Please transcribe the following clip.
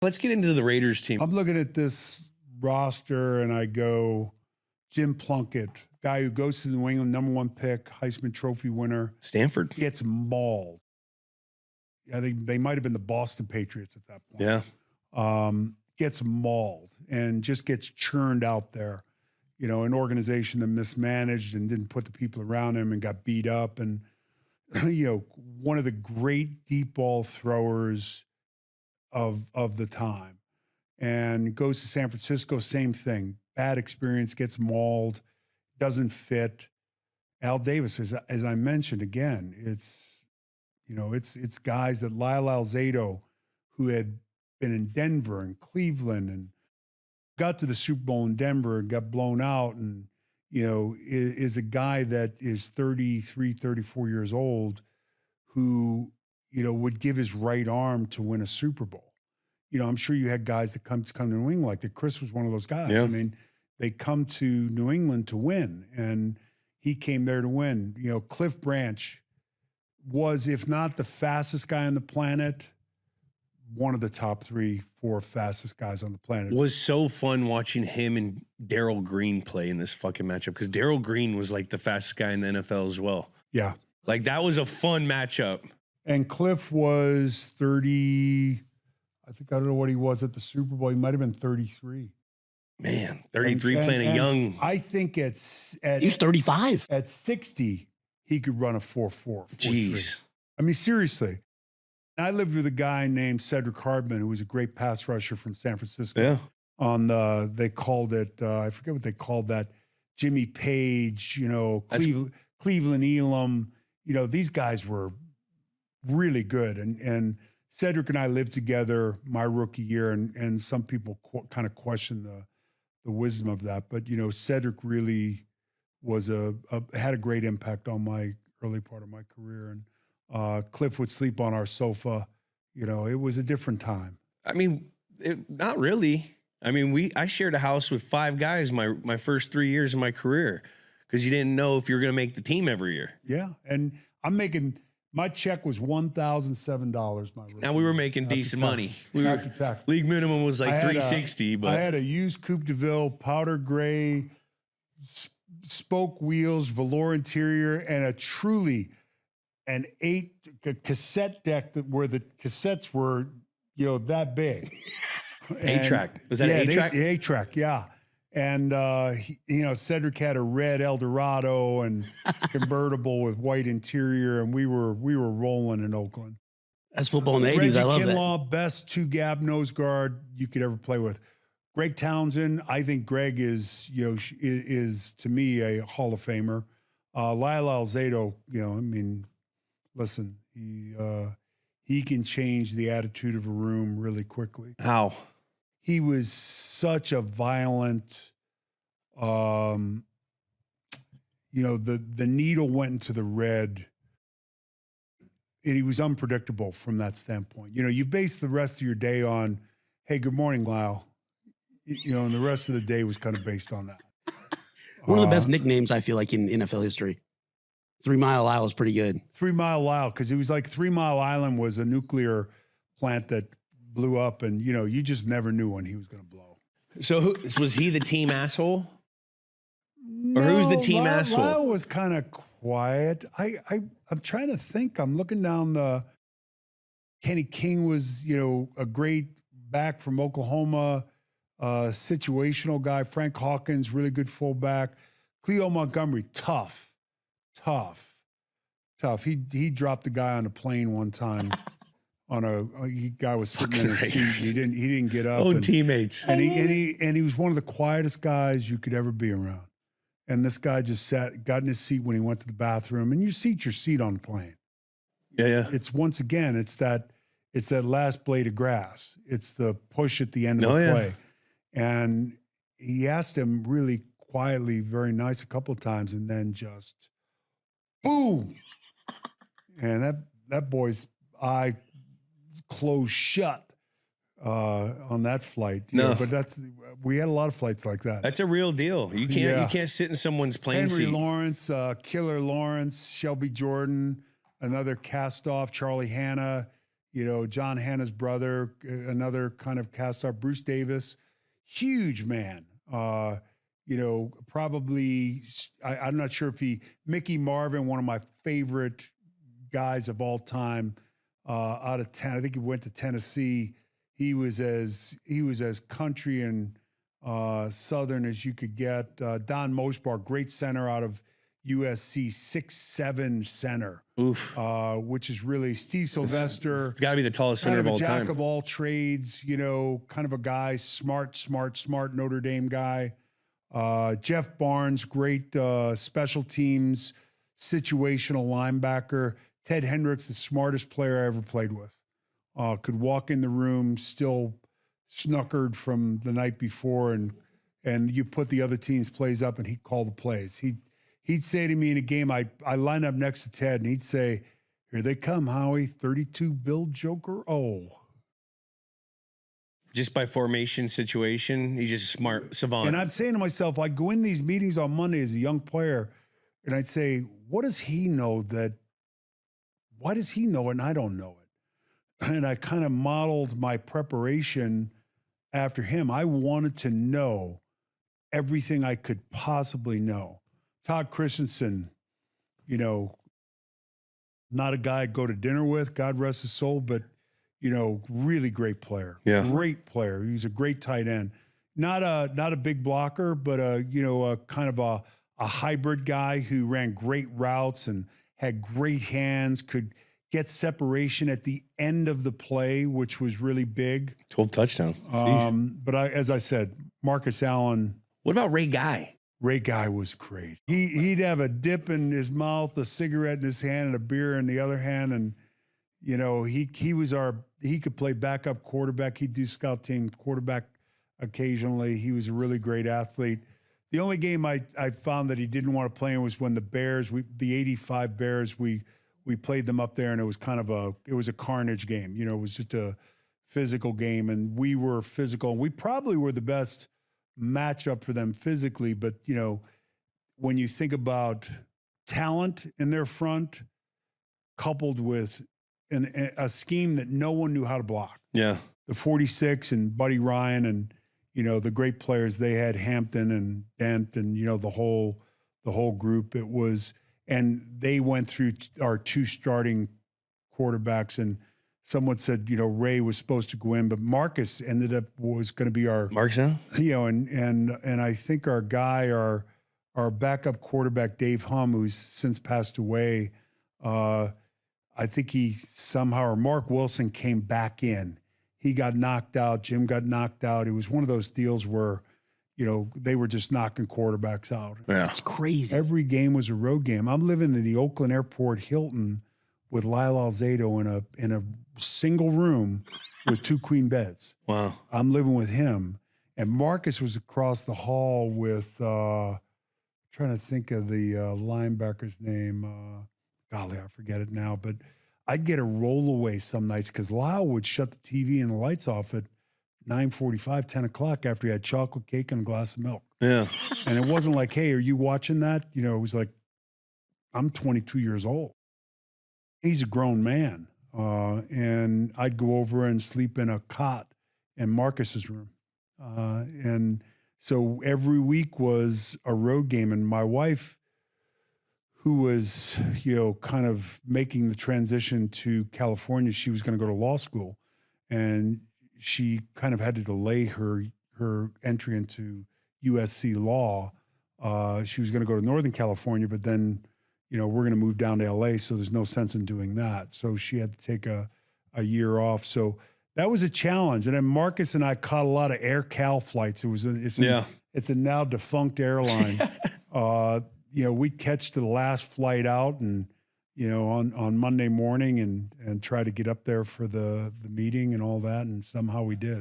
Let's get into the Raiders team. I'm looking at this roster and I go, Jim Plunkett, guy who goes to New England, #1 pick, Heisman Trophy winner. Stanford. Gets mauled. Yeah, they might have been the Boston Patriots at that point. Yeah. Gets mauled and just gets churned out there. You know, an organization that mismanaged and didn't put the people around him and got beat up. And, you know, one of the great deep ball throwers of the time. And goes to San Francisco, same thing. Bad experience, gets mauled, doesn't fit. Al Davis, as I mentioned again, it's guys that Lyle Alzado, who had been in Denver and Cleveland and got to the Super Bowl in Denver and got blown out, and you know is a guy that is 33, 34 years old, who would give his right arm to win a Super Bowl. You know, I'm sure you had guys that come to New England like that. Chris was one of those guys. Yeah. I mean, they come to New England to win, and he came there to win. You know, Cliff Branch was, if not the fastest guy on the planet, one of the top 3, 4 fastest guys on the planet. It was so fun watching him and Darryl Green play in this fucking matchup, because Darryl Green was like the fastest guy in the NFL as well. Yeah. Like, that was a fun matchup. And Cliff was 30, I don't know what he was at the Super Bowl. He might have been 33. Man, 33 playing a young. I think he was 35. At 60, he could run a 4.4. Jeez. I mean, seriously. I lived with a guy named Cedric Hardman, who was a great pass rusher from San Francisco. Yeah. They called it, I forget what they called that, Jimmy Page, Cleveland Elam. You know, these guys were really good. And Cedric and I lived together my rookie year, and some people kind of question the wisdom of that. But, you know, Cedric really was had a great impact on my early part of my career. And Cliff would sleep on our sofa. You know, it was a different time. I mean, not really. I mean, I shared a house with 5 guys my first 3 years of my career, because you didn't know if you were going to make the team every year. Yeah. And my check was $1,007. Now we were making decent money. League minimum was like $360. But I had a used Coupe de Ville, powder gray, spoke wheels, velour interior, and an 8 cassette deck where the cassettes were, that big. 8-track. Was that an 8-track? 8-track, yeah. And, Cedric had a red Eldorado and convertible with white interior, and we were rolling in Oakland. That's football in the 80s. I love Kinlaw, best 2-gap nose guard you could ever play with. Greg Townsend, I think Greg is to me a Hall of Famer. Lyle Alzado, listen, he can change the attitude of a room really quickly. How? He was such a violent, the needle went into the red, and he was unpredictable from that standpoint. You know, you base the rest of your day on, hey, good morning, Lyle. And the rest of the day was kind of based on that. One of the best nicknames, I feel like, in NFL history. 3 Mile Lyle is pretty good. 3 Mile Lyle, because it was like 3 Mile Island was a nuclear plant that blew up, and you just never knew when he was going to blow. So was he the team asshole? Or who's the team asshole? Lyle was kind of quiet. I'm trying to think. I'm looking down the. Kenny King was a great back from Oklahoma, situational guy. Frank Hawkins, really good fullback. Cleo Montgomery, tough. He dropped a guy on a plane one time. Guy was sitting in his seat. He didn't get up. Teammates. And he was one of the quietest guys you could ever be around. And this guy just got in his seat when he went to the bathroom. And your seat on the plane. Yeah. It's that last blade of grass. It's the push at the end of the play. And he asked him really quietly, very nice, a couple of times, and then just boom. And that boy's eye closed shut on that flight. No, but we had a lot of flights like that. That's a real deal. You can't sit in someone's plane seat. Henry Lawrence, Killer Lawrence, Shelby Jordan, another cast off, Charlie Hanna. You know, John Hanna's brother, another kind of cast off, Bruce Davis, huge man. You know, probably, I'm not sure if Mickey Marvin, one of my favorite guys of all time, out of 10. I think he went to Tennessee. He was as country and Southern as you could get. Don Mosbar, great center out of USC, 6'7" center. Oof. Which is really Steve Sylvester. Got to be the tallest center of all time. Jack of all trades, you know, kind of a guy, smart Notre Dame guy. Jeff Barnes, great special teams, situational linebacker. Ted Hendricks, the smartest player I ever played with. Could walk in the room, still snookered from the night before, and you put the other team's plays up, and he'd call the plays. He'd say to me in a game, I line up next to Ted, and he'd say, "Here they come, Howie, 32 build joker." Oh. Just by formation situation, he's just a smart savant. And I'm saying to myself, I go in these meetings on Monday as a young player, and I'd say, what does he know that, why does he know it and I don't know it? And I kind of modeled my preparation after him. I wanted to know everything I could possibly know. Todd Christensen, you know, not a guy I'd go to dinner with, God rest his soul, but, you know, really great player. Yeah. Great player. He's a great tight end. Not a big blocker, but a kind of a hybrid guy who ran great routes and had great hands, could get separation at the end of the play, which was really big. 12 touchdowns. But as I said, Marcus Allen. What about Ray Guy? Ray Guy was great. He'd have a dip in his mouth, a cigarette in his hand, and a beer in the other hand. And, you know, he could play backup quarterback. He'd do scout team quarterback occasionally. He was a really great athlete. The only game I found that he didn't want to play in was when the Bears, the 85 Bears, we played them up there, and it was kind of a carnage game. You know, it was just a physical game, and we were physical. And we probably were the best matchup for them physically, but, you know, when you think about talent in their front coupled with a scheme that no one knew how to block. Yeah. The 46 and Buddy Ryan and, you know, the great players they had, Hampton and Dent and, you know, the whole group. It was, and they went through our two starting quarterbacks, and someone said, you know, Ray was supposed to go in, but Marcus was going to be our Marcus now? You know, and I think our guy, our backup quarterback, Dave Hum, who's since passed away, I think he somehow, or Mark Wilson came back in. He got knocked out. Jim got knocked out. It was one of those deals where, you know, they were just knocking quarterbacks out. Yeah. That's crazy. Every game was a road game. I'm living in the Oakland Airport Hilton with Lyle Alzado in a single room with two queen beds. Wow. I'm living with him. And Marcus was across the hall with, trying to think of the linebacker's name. Golly, I forget it now. But I'd get a rollaway some nights because Lyle would shut the TV and the lights off at 9:45, 10 o'clock after he had chocolate cake and a glass of milk. Yeah. And it wasn't like, hey, are you watching that? You know, it was like, I'm 22 years old. He's a grown man. And I'd go over and sleep in a cot in Marcus's room. And so every week was a road game. And my wife, who was, you know, kind of making the transition to California, she was going to go to law school. And she kind of had to delay her entry into USC law. She was going to go to Northern California, but then, you know, we're going to move down to LA, so there's no sense in doing that. So she had to take a year off. So that was a challenge. And then Marcus and I caught a lot of Air Cal flights. It's a now defunct airline. You know, we'd catch the last flight out and, you know, on Monday morning and try to get up there for the meeting and all that. And somehow we did.